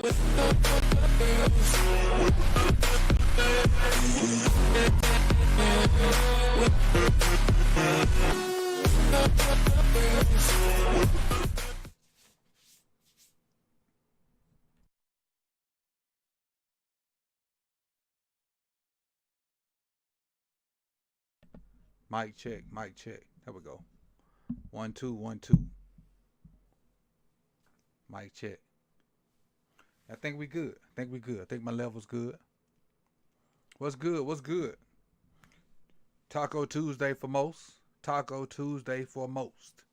Mic check, mic check. There we go. 1 2 1 2. Mic check. I think we good. I think we good. I think my level's good. What's good? What's good? Taco Tuesday for most. Taco Tuesday for most.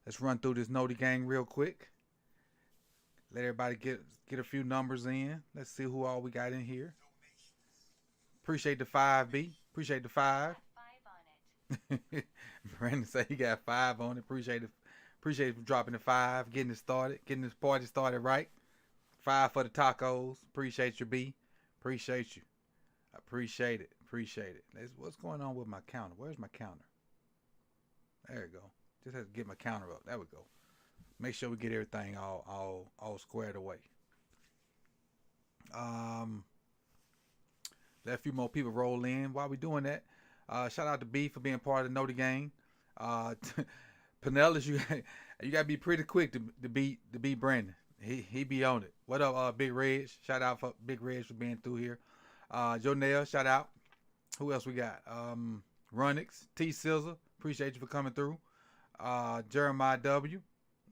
Let's run through this Noti gang real quick. Let everybody get a few numbers in. Let's see who all we got in here. Appreciate the 5B. Appreciate the 5. Brandon said he got 5 on it. Appreciate it. Appreciate you dropping the 5, getting it started, getting this party started right. 5 for the tacos. Appreciate you, B. Appreciate you. Appreciate it. Appreciate it. What's going on with my counter? Where's my counter? There we go. Just have to get my counter up. There we go. Make sure we get everything all squared away. Let a few more people roll in while we doing that. Shout out to B for being part of the Noti gang. Pinellas, you gotta be pretty quick to beat Brandon. He be on it. What up, Big Reg? Shout out for Big Reg for being through here. Jonelle, shout out. Who else we got? Runix, T Scissor, appreciate you for coming through. Jeremiah W.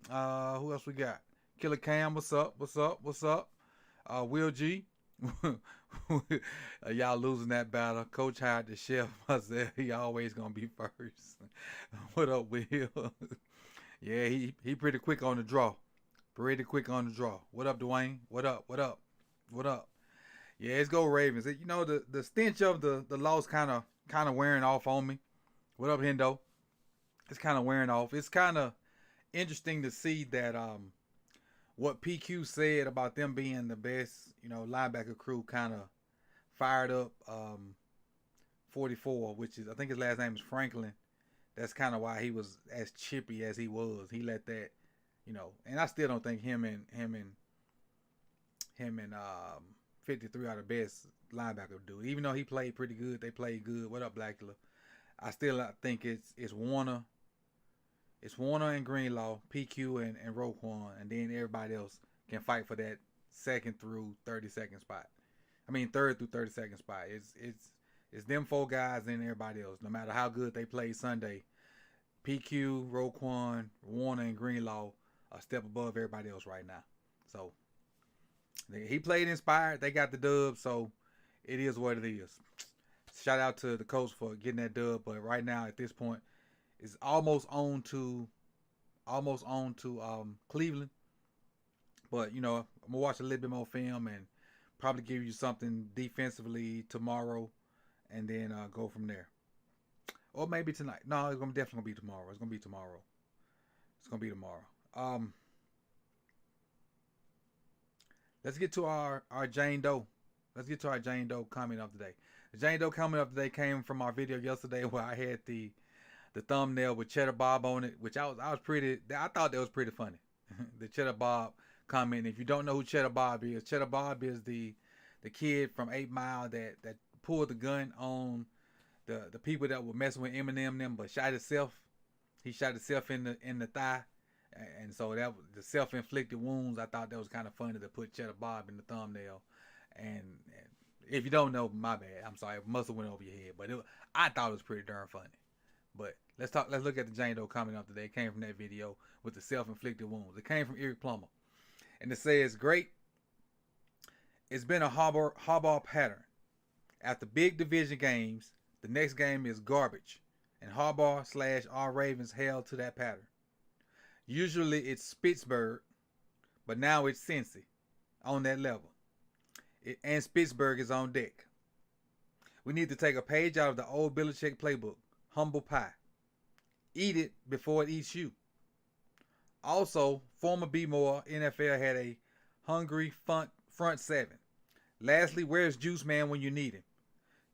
Who else we got? Killer Cam, what's up? What's up? What's up? Will G. Y'all losing that battle. Coach hired the chef. I said he always gonna be first. What up, Will? Yeah, he pretty quick on the draw. Pretty quick on the draw. What up, Dwayne? What up? What up? What up? Yeah, it's go Ravens. You know the stench of the loss kind of wearing off on me. What up, Hendo? It's kind of wearing off. It's kind of interesting to see that what PQ said about them being the best, linebacker crew kind of fired up 44, which is, I think his last name is Franklin. That's kind of why he was as chippy as he was. He let that, and I still don't think him and 53 are the best linebacker dude. Even though he played pretty good, they played good. What up, Blackula? I still think it's Warner. It's Warner and Greenlaw, PQ and Roquan, and then everybody else can fight for that second through 32nd spot. I mean, third through 32nd spot. It's them 4 guys and everybody else. No matter how good they played Sunday, PQ, Roquan, Warner, and Greenlaw are a step above everybody else right now. So he played inspired. They got the dub, so it is what it is. Shout out to the coach for getting that dub, but right now at this point, it's almost on to Cleveland. But I'm gonna watch a little bit more film and probably give you something defensively tomorrow, and then go from there. Or maybe tonight. No, it's definitely gonna be tomorrow. It's gonna be tomorrow. Let's get to our Jane Doe. Let's get to our Jane Doe comment of the day. The Jane Doe comment of the day came from our video yesterday where I had the thumbnail with Cheddar Bob on it, which I thought that was pretty funny. The Cheddar Bob comment. If you don't know who Cheddar Bob is the kid from 8 Mile that pulled the gun on the people that were messing with Eminem and them, but shot himself. He shot himself in the thigh, and so that was the self-inflicted wounds. I thought that was kind of funny to put Cheddar Bob in the thumbnail. And if you don't know, my bad. I'm sorry, it must have went over your head, but I thought it was pretty darn funny. But let's look at the Jane Doe comment of the day. It came from that video with the self-inflicted wounds. It came from Eric Plummer. And it says, great. It's been a Harbaugh pattern. After big division games, the next game is garbage. And Harbaugh/R Ravens held to that pattern. Usually it's Pittsburgh, but now it's Cincy on that level. And Pittsburgh is on deck. We need to take a page out of the old Belichick playbook. Humble pie. Eat it before it eats you. Also, former B-More NFL had a hungry front 7. Lastly, where's Juice Man when you need him?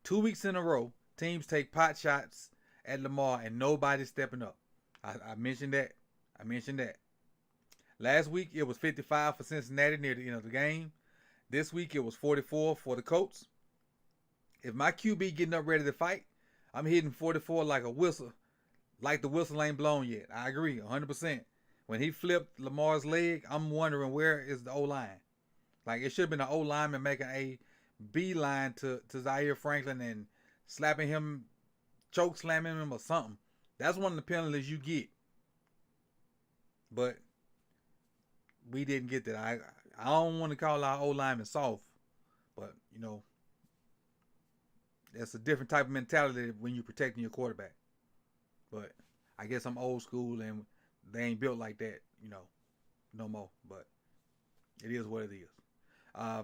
2 weeks in a row, teams take pot shots at Lamar and nobody's stepping up. I mentioned that. Last week it was 55 for Cincinnati near the end of the game. This week it was 44 for the Colts. If my QB getting up ready to fight, I'm hitting 44 like a whistle, like the whistle ain't blown yet. I agree 100%. When he flipped Lamar's leg, I'm wondering where is the O-line. Like, it should have been an O-lineman making a beeline to Zaire Franklin and slapping him, choke slamming him or something. That's one of the penalties you get. But we didn't get that. I don't want to call our O-lineman soft, but, you know, that's a different type of mentality when you're protecting your quarterback. But I guess I'm old school and they ain't built like that, you know, no more. But it is what it is.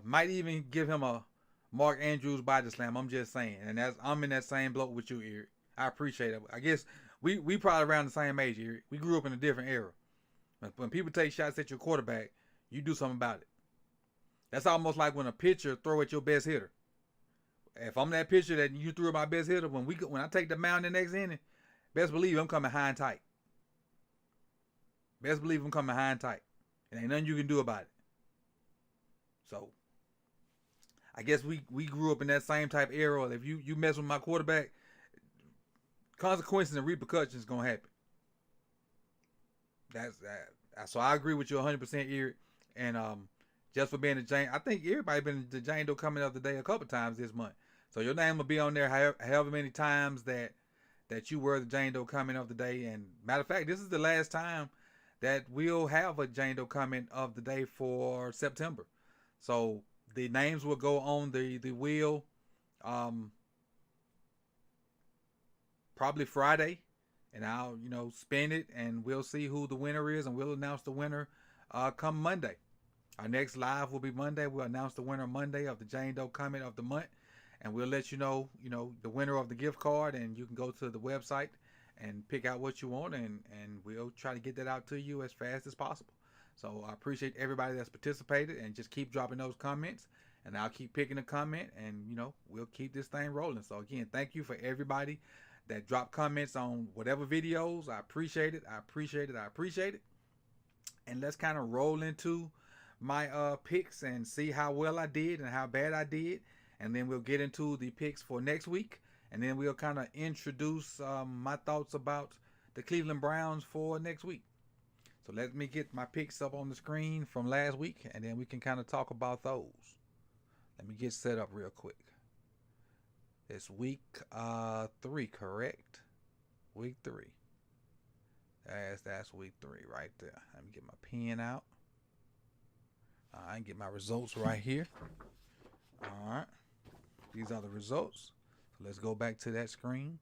Might even give him a Mark Andrews body slam. I'm just saying. And I'm in that same boat with you, Eric. I appreciate it. I guess we probably around the same age, Eric. We grew up in a different era. When people take shots at your quarterback, you do something about it. That's almost like when a pitcher throw at your best hitter. If I'm that pitcher that you threw at my best hitter, when I take the mound in the next inning, best believe I'm coming high and tight. Best believe I'm coming high and tight. And ain't nothing you can do about it. So, I guess we grew up in that same type of era. If you mess with my quarterback, consequences and repercussions going to happen. That's that. So I agree with you 100%, Eric. And just for being the Jane, I think everybody been the Jane Doe coming up today a couple times this month. So your name will be on there however many times that you were the Jane Doe comment of the day. And matter of fact, this is the last time that we'll have a Jane Doe comment of the day for September. So the names will go on the wheel probably Friday, and I'll spin it and we'll see who the winner is, and we'll announce the winner come Monday. Our next live will be Monday. We'll announce the winner Monday of the Jane Doe comment of the month, and we'll let you know the winner of the gift card, and you can go to the website and pick out what you want, and we'll try to get that out to you as fast as possible. So I appreciate everybody that's participated, and just keep dropping those comments, and I'll keep picking a comment, and we'll keep this thing rolling. So again, thank you for everybody that dropped comments on whatever videos. I appreciate it. I appreciate it. I appreciate it. And let's kind of roll into my picks and see how well I did and how bad I did, and then we'll get into the picks for next week, and then we'll kind of introduce my thoughts about the Cleveland Browns for next week. So let me get my picks up on the screen from last week, and then we can kind of talk about those. Let me get set up real quick. It's week 3, correct? Week 3. That's week 3 right there. Let me get my pen out. I can get my results right here. All right. These are the results. So let's go back to that screen.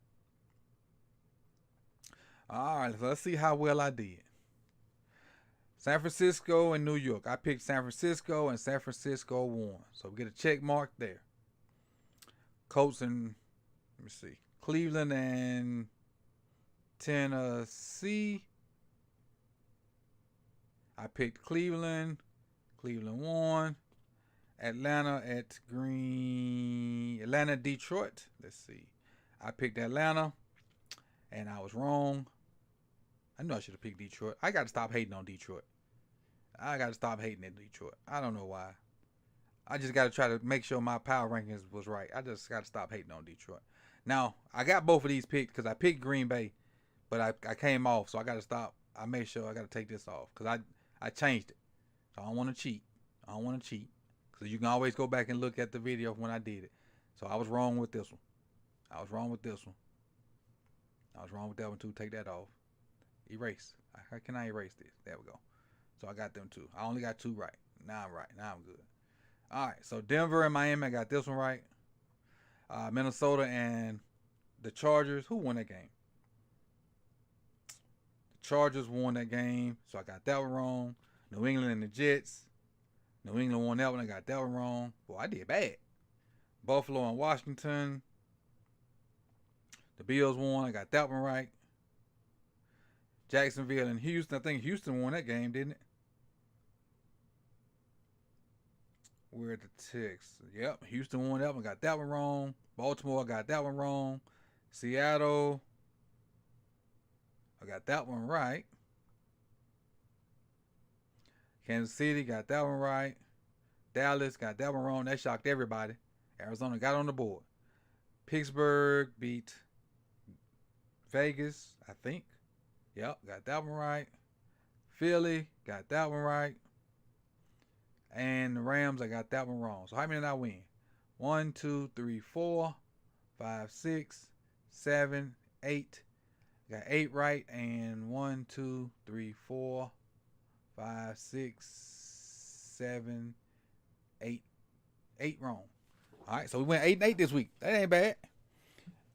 All right. So let's see how well I did. San Francisco and New York. I picked San Francisco, and San Francisco won. So we get a check mark there. Colts and, let me see, Cleveland and Tennessee. I picked Cleveland. Cleveland won. Atlanta, Detroit. Let's see. I picked Atlanta, and I was wrong. I know I should have picked Detroit. I got to stop hating on Detroit. I got to stop hating at Detroit. I don't know why. I just got to try to make sure my power rankings was right. I just got to stop hating on Detroit. Now, I got both of these picked because I picked Green Bay, but I came off, so I got to stop. I made sure I got to take this off because I changed it. So I don't want to cheat. I don't want to cheat. Because you can always go back and look at the video when I did it. So I was wrong with this one. I was wrong with this one. I was wrong with that one too. Take that off. Erase. How can I erase this? There we go. So I got them two. I only got 2 right. Now I'm right. Now I'm good. All right. So Denver and Miami, I got this one right. Minnesota and the Chargers. Who won that game? The Chargers won that game. So I got that one wrong. New England and the Jets. New England won that one. I got that one wrong. Boy, I did bad. Buffalo and Washington. The Bills won. I got that one right. Jacksonville and Houston. I think Houston won that game, didn't it? Where are the ticks? Yep, Houston won that one. Got that one wrong. Baltimore, I got that one wrong. Seattle, I got that one right. Kansas City got that one right. Dallas got that one wrong. That shocked everybody. Arizona got on the board. Pittsburgh beat Vegas, I think. Yep, got that one right. Philly got that one right. And the Rams, I got that one wrong. So how many did I win? 1, 2, 3, 4, 5, 6, 7, 8. Got 8 right. And 1, 2, 3, 4, 5, 6, 7, 8. 8 wrong. All right, so we went 8-8 this week. That ain't bad.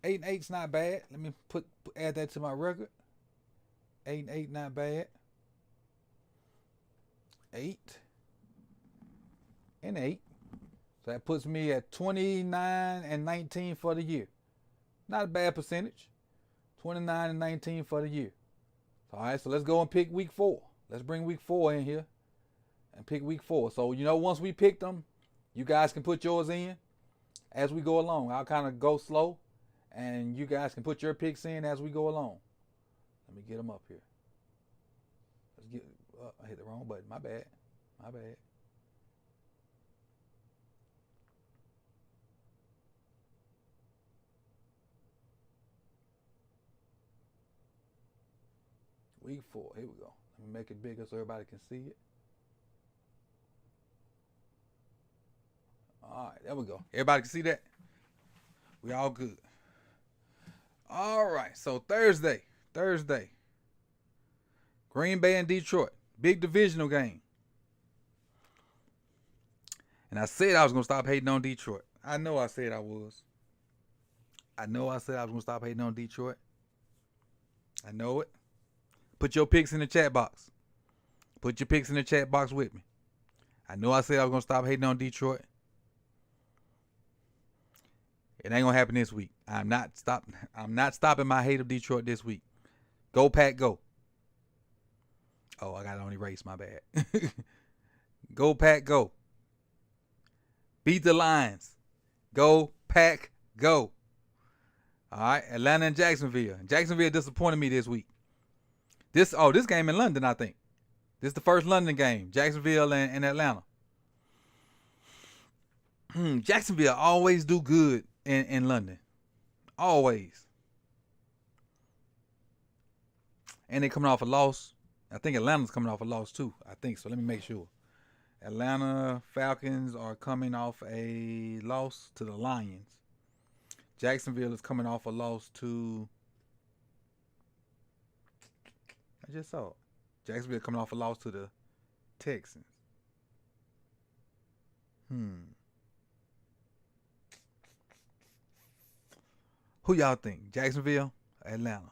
8-8's not bad. Let me add that to my record. 8-8, not bad. 8 and 8. So that puts me at 29-19 for the year. Not a bad percentage. 29-19 for the year. All right, so let's go and pick week 4. Let's bring week 4 in here and pick week 4. So, once we pick them, you guys can put yours in as we go along. I'll kind of go slow, and you guys can put your picks in as we go along. Let me get them up here. Let's get. I hit the wrong button. My bad. My bad. Week 4. Here we go. Let me make it bigger so everybody can see it. All right, there we go. Everybody can see that? We all good. All right, so Thursday. Green Bay and Detroit. Big divisional game. And I said I was going to stop hating on Detroit. I know I said I was. I know I said I was going to stop hating on Detroit. I know it. Put your picks in the chat box. Put your picks in the chat box with me. I know I said I was going to stop hating on Detroit. It ain't going to happen this week. I'm not stopping my hate of Detroit this week. Go Pack, go. Oh, I got to only erase, my bad. Go Pack, go. Beat the Lions. Go Pack, go. All right, Atlanta and Jacksonville. Jacksonville disappointed me this week. This game in London, I think. This is the first London game. Jacksonville and Atlanta. Jacksonville always do good in London. Always. And they coming off a loss. I think Atlanta's coming off a loss too. I think so. Let me make sure. Atlanta Falcons are coming off a loss to the Lions. Jacksonville is coming off a loss to... I just saw it. Jacksonville coming off a loss to the Texans. Who y'all think? Jacksonville or Atlanta?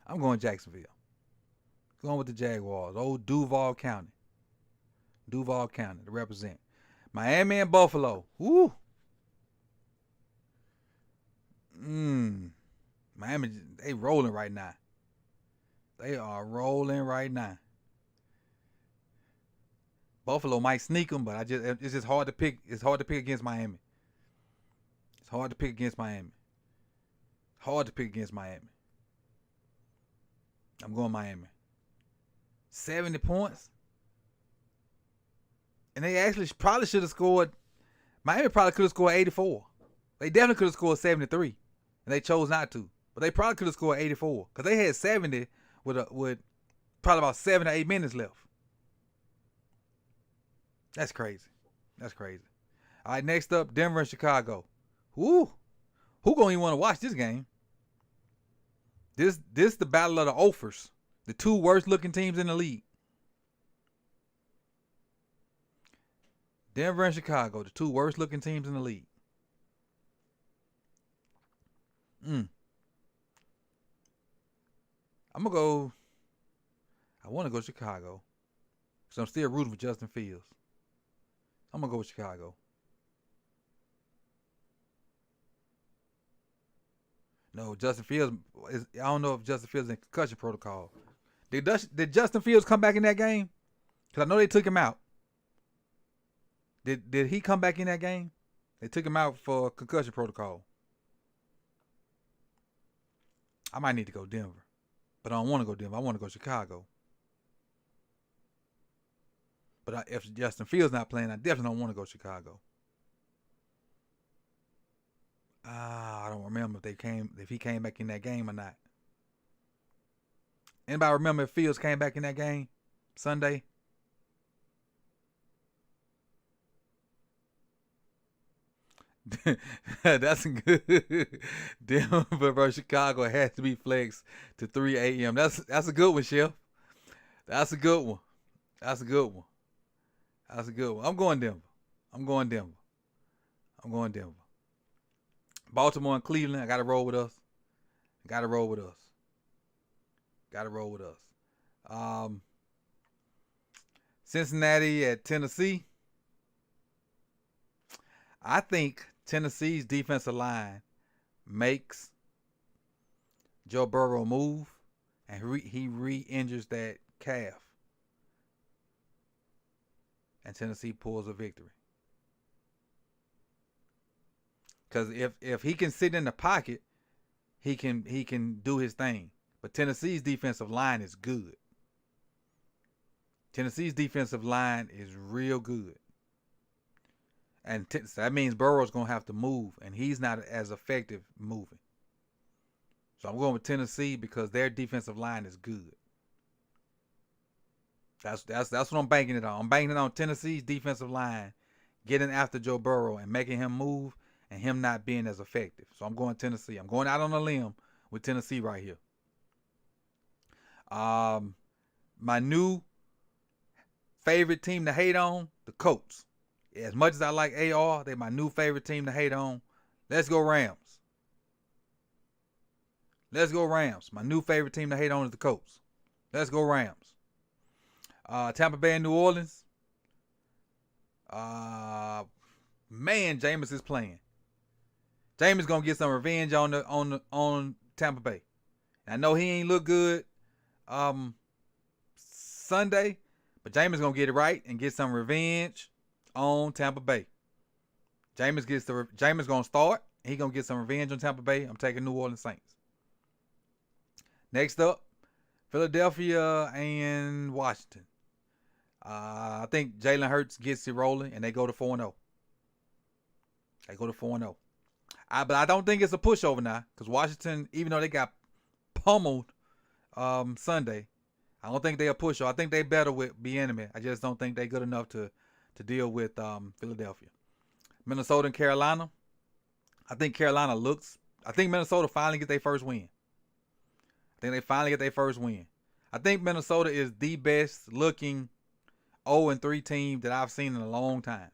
I'm going Jacksonville. Going with the Jaguars. Old Duval County. Duval County to represent. Miami and Buffalo. Woo. Miami, they rolling right now. They are rolling right now. Buffalo might sneak them, but it's just hard to pick. It's hard to pick against Miami. It's hard to pick against Miami. Hard to pick against Miami. I'm going Miami. 70 points. And they actually probably should have scored. Miami probably could have scored 84. They definitely could have scored 73. And they chose not to. But they probably could have scored 84. Because they had 70 with probably about 7 or 8 minutes left. That's crazy. That's crazy. All right, next up, Denver and Chicago. Woo. Who gonna even want to watch this game? This the battle of the offers. The two worst looking teams in the league. Denver and Chicago, the two worst looking teams in the league. I'm gonna go. I want to go Chicago. So I'm still rooting for Justin Fields. I'm gonna go with Chicago. No, Justin Fields I don't know if Justin Fields is in concussion protocol. Did Justin Fields come back in that game? Because I know they took him out. Did he come back in that game? They took him out for concussion protocol. I might need to go Denver. But I don't want to go Denver. I want to go Chicago. But if Justin Fields not playing, I definitely don't want to go to Chicago. I don't remember if he came back in that game or not. Anybody remember if Fields came back in that game Sunday? That's good. Denver versus Chicago has to be flexed to 3 a.m. That's a good one, Chef. That's a good one. That's a good one. That's a good one. I'm going Denver. I'm going Denver. I'm going Denver. Baltimore and Cleveland, I got to roll with us. Got to roll with us. Got to roll with us. Cincinnati at Tennessee. I think Tennessee's defensive line makes Joe Burrow move, and he re-injures that calf, and Tennessee pulls a victory. Because if he can sit in the pocket, he can do his thing. But Tennessee's defensive line is good. Tennessee's defensive line is real good. And so that means Burrow's going to have to move, and he's not as effective moving. So I'm going with Tennessee because their defensive line is good. That's what I'm banking it on. I'm banking it on Tennessee's defensive line getting after Joe Burrow and making him move and him not being as effective. So I'm going Tennessee. I'm going out on a limb with Tennessee right here. My new favorite team to hate on, the Colts. As much as I like AR, they're my new favorite team to hate on. Let's go Rams. Let's go Rams. My new favorite team to hate on is the Colts. Let's go Rams. Tampa Bay and New Orleans. Man, Jameis is playing. Jameis gonna get some revenge on Tampa Bay. I know he ain't look good Sunday, but Jameis gonna get it right and get some revenge on Tampa Bay. Jameis gonna start. He gonna get some revenge on Tampa Bay. I'm taking New Orleans Saints. Next up, Philadelphia and Washington. I think Jalen Hurts gets it rolling and they go to 4-0. They go to 4-0. But I don't think it's a pushover now because Washington, even though they got pummeled Sunday, I don't think they're a pushover. I think they better with Bieniemy. I just don't think they're good enough to deal with Philadelphia. Minnesota and Carolina. I think Minnesota finally get their first win. I think Minnesota is the best looking 0-3 team that I've seen in a long time.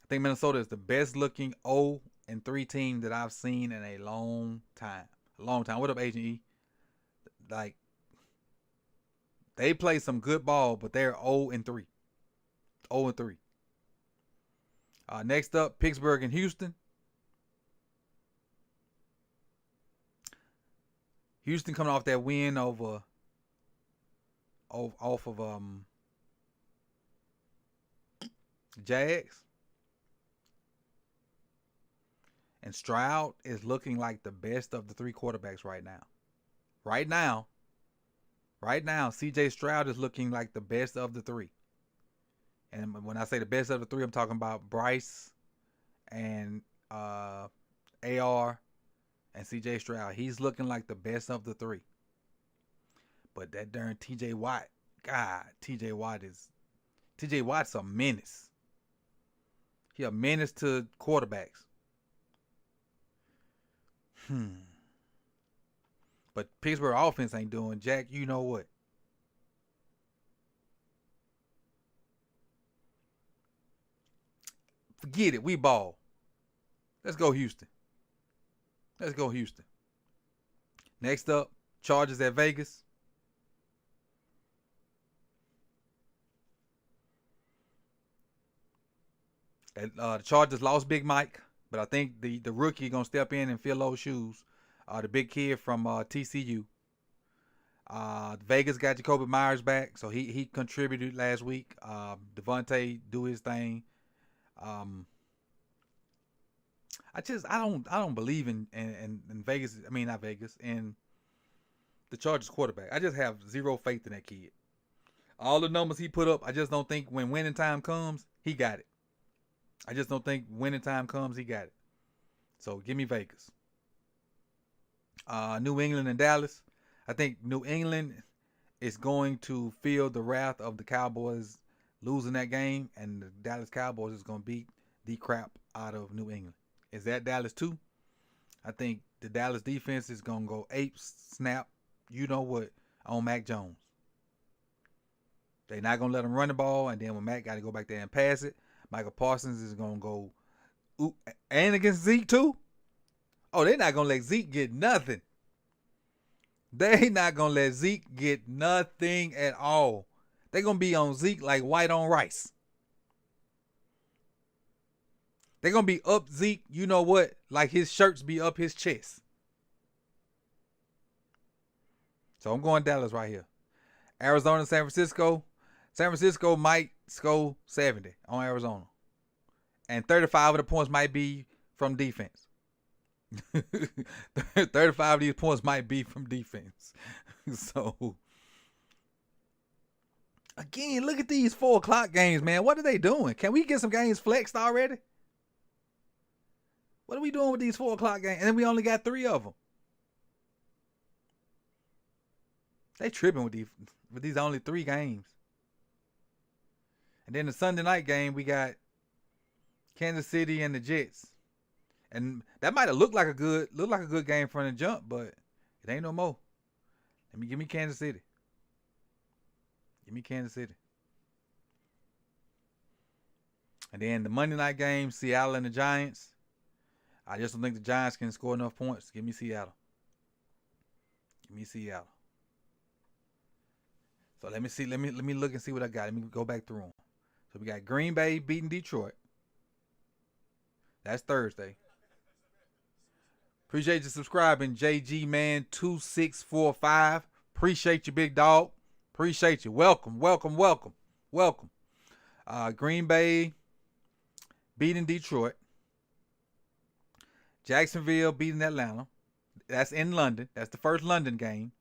I think Minnesota is the best looking 0-3 team that I've seen in a long time. What up, Agent E? Like, they play some good ball, but they're 0-3. 0-3. Next up, Pittsburgh and Houston. Houston coming off that win off of Jags. And Stroud is looking like the best of the three quarterbacks right now. Right now, CJ Stroud is looking like the best of the three. And when I say the best of the three, I'm talking about Bryce and AR and CJ Stroud. He's looking like the best of the three. But that darn TJ Watt, God, TJ Watt's a menace. He a menace to quarterbacks. But Pittsburgh offense ain't doing jack. You know what? Forget it. We ball. Let's go Houston. Next up, Chargers at Vegas. The Chargers lost Big Mike, but I think the rookie gonna step in and fill those shoes. The big kid from TCU. Vegas got Jacoby Myers back, so he contributed last week. Devontae do his thing. I don't believe in Vegas. I mean, not Vegas, in the Chargers quarterback. I just have zero faith in that kid. All the numbers he put up, I just don't think when winning time comes, he got it. I just don't think winning time comes, he got it. So give me Vegas. New England and Dallas. I think New England is going to feel the wrath of the Cowboys losing that game, and the Dallas Cowboys is going to beat the crap out of New England. Is that Dallas too? I think the Dallas defense is going to go ape snap, you know what, on Mac Jones. They're not going to let him run the ball, and then when Mac got to go back there and pass it, Michael Parsons is going to go, ooh, and against Zeke too? Oh, they're not going to let Zeke get nothing. They not going to let Zeke get nothing at all. They're going to be on Zeke like white on rice. They're going to be up Zeke, you know what, like his shirts be up his chest. So I'm going Dallas right here. Arizona and San Francisco. San Francisco might score 70 on Arizona. And 35 of the points might be from defense. 35 of these points might be from defense. So, again, look at these 4 o'clock games, man. What are they doing? Can we get some games flexed already? What are we doing with these 4 o'clock games? And then we only got 3 of them. They tripping with these only 3 games. And then the Sunday night game, we got Kansas City and the Jets. And that might have looked like a good game from the jump, but it ain't no more. Give me Kansas City. Give me Kansas City. And then the Monday night game, Seattle and the Giants. I just don't think the Giants can score enough points. Give me Seattle. Give me Seattle. So let me see. Let me look and see what I got. Let me go back through them. So we got Green Bay beating Detroit. That's Thursday. Appreciate you subscribing, JG Man 2645. Appreciate you, big dog. Appreciate you. Welcome. Green Bay beating Detroit. Jacksonville beating Atlanta. That's in London. That's the first London game.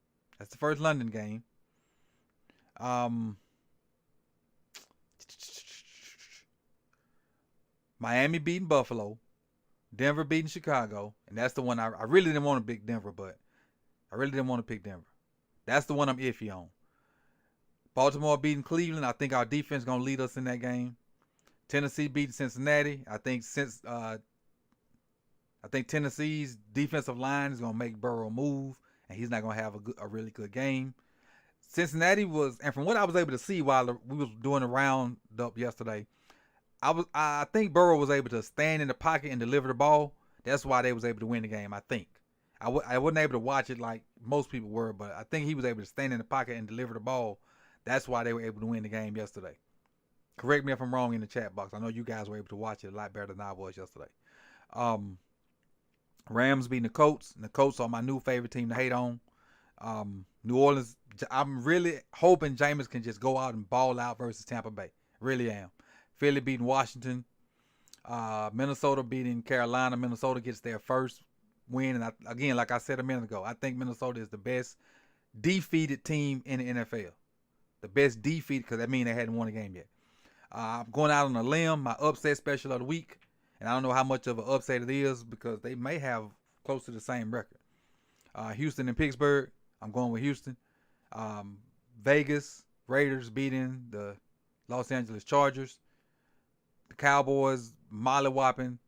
Miami beating Buffalo. Denver beating Chicago. And that's the one I really didn't want to pick Denver, but I really didn't want to pick Denver. That's the one I'm iffy on. Baltimore beating Cleveland. I think our defense is going to lead us in that game. Tennessee beating Cincinnati. I think Tennessee's defensive line is going to make Burrow move, and he's not going to have a really good game. Cincinnati was, and from what I was able to see while we was doing a roundup yesterday, I think Burrow was able to stand in the pocket and deliver the ball. That's why they was able to win the game, I think. I wasn't able to watch it like most people were, but I think he was able to stand in the pocket and deliver the ball. That's why they were able to win the game yesterday. Correct me if I'm wrong in the chat box. I know you guys were able to watch it a lot better than I was yesterday. Rams beating the Colts. And the Colts are my new favorite team to hate on. New Orleans, I'm really hoping Jameis can just go out and ball out versus Tampa Bay. Really am. Philly beating Washington. Minnesota beating Carolina. Minnesota gets their first win. And again, like I said a minute ago, I think Minnesota is the best defeated team in the NFL. The best defeat, because that means they hadn't won a game yet. I'm going out on a limb, my upset special of the week. And I don't know how much of an upset it is because they may have close to the same record. Houston and Pittsburgh, I'm going with Houston. Vegas, Raiders beating the Los Angeles Chargers. The Cowboys mollywopping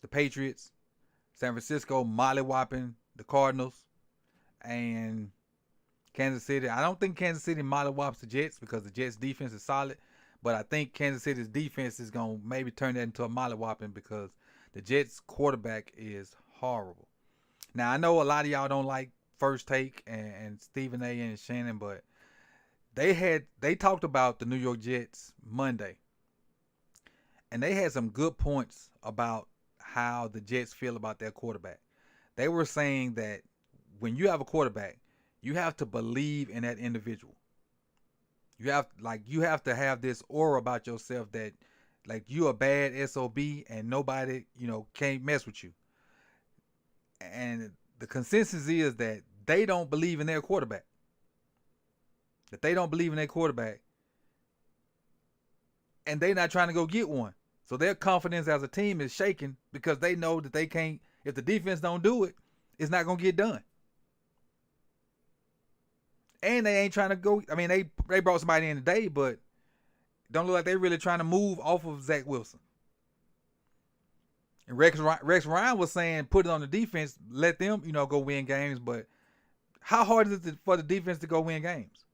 the Patriots. San Francisco mollywopping the Cardinals. And Kansas City, I don't think Kansas City mollywops the Jets because the Jets defense is solid. But I think Kansas City's defense is going to maybe turn that into a mollywopping because the Jets quarterback is horrible. Now, I know a lot of y'all don't like First Take and Stephen A. and Shannon, but they talked about the New York Jets Monday. And they had some good points about how the Jets feel about their quarterback. They were saying that when you have a quarterback, you have to believe in that individual. You have to have this aura about yourself that like you a bad SOB and nobody, can't mess with you. And the consensus is that they don't believe in their quarterback. and they're not trying to go get one. So their confidence as a team is shaken because they know that they can't. If the defense don't do it, it's not gonna get done. And they ain't trying to go. I mean, they brought somebody in today, but don't look like they really trying to move off of Zach Wilson. And Rex Ryan was saying, put it on the defense, let them, go win games. But how hard is it for the defense to go win games?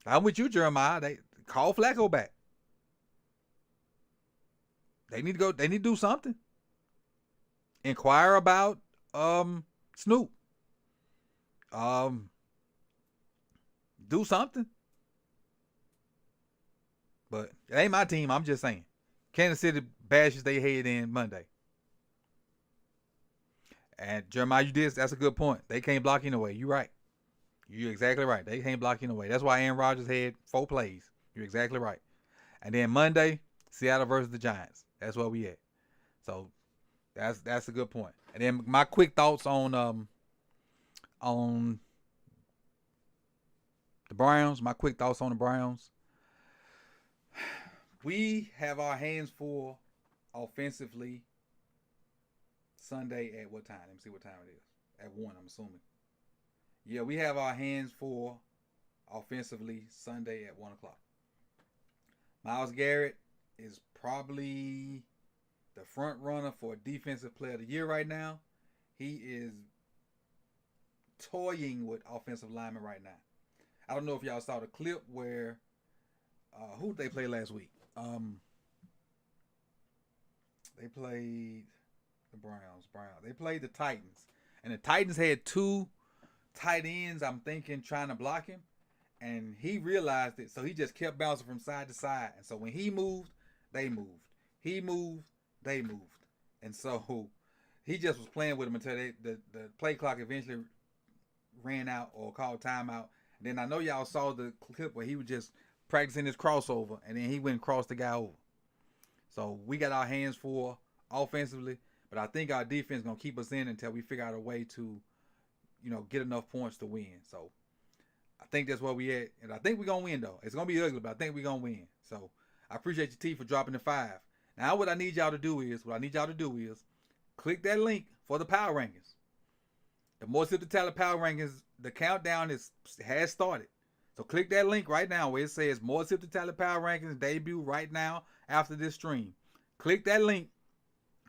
I'm with you, Jeremiah. They call Flacco back. They need to go. They need to do something. Inquire about Snoop. Do something. But it ain't my team. I'm just saying. Kansas City bashes their head in Monday. And Jeremiah, that's a good point. They can't block anyway. You're right. You're exactly right. They can't block anyway. That's why Aaron Rodgers had 4 plays. You're exactly right. And then Monday, Seattle versus the Giants. That's where we at. So that's a good point. And then my quick thoughts on the Browns. My quick thoughts on the Browns. We have our hands full offensively Sunday at what time? Let me see what time it is. At 1, I'm assuming. Yeah, we have our hands full offensively Sunday at 1 o'clock. Myles Garrett is probably the front runner for Defensive Player of the Year right now. He is toying with offensive linemen right now. I don't know if y'all saw the clip where who did they play last week? They played the Browns. They played the Titans. And the Titans had 2 tight ends, I'm thinking, trying to block him. And he realized it, so he just kept bouncing from side to side. And so when he moved, they moved. He moved, they moved. And so he just was playing with him until the play clock eventually ran out or called timeout. And then I know y'all saw the clip where he was just practicing his crossover, and then he went and crossed the guy over. So we got our hands full offensively, but I think our defense is going to keep us in until we figure out a way to, get enough points to win. So I think that's where we at, and I think we're going to win, though. It's going to be ugly, but I think we're going to win. So I appreciate you, T, for dropping the 5. Now what I need y'all to do is, click that link for the Power Rankings. The More Sip to Talent Power Rankings, the countdown has started. So click that link right now where it says More Sip to Talent Power Rankings debut right now after this stream. Click that link.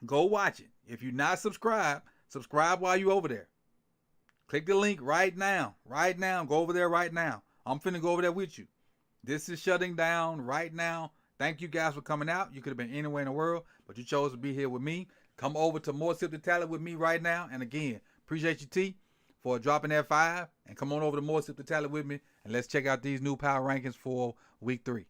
Go watch it. If you're not subscribed, subscribe while you're over there. Click the link right now. Right now. Go over there right now. I'm finna go over there with you. This is shutting down right now. Thank you guys for coming out. You could have been anywhere in the world, but you chose to be here with me. Come over to More Sip to Talent with me right now. And again, appreciate you, T, for dropping that 5. And come on over to More Sip to Talent with me. And let's check out these new power rankings for week 3.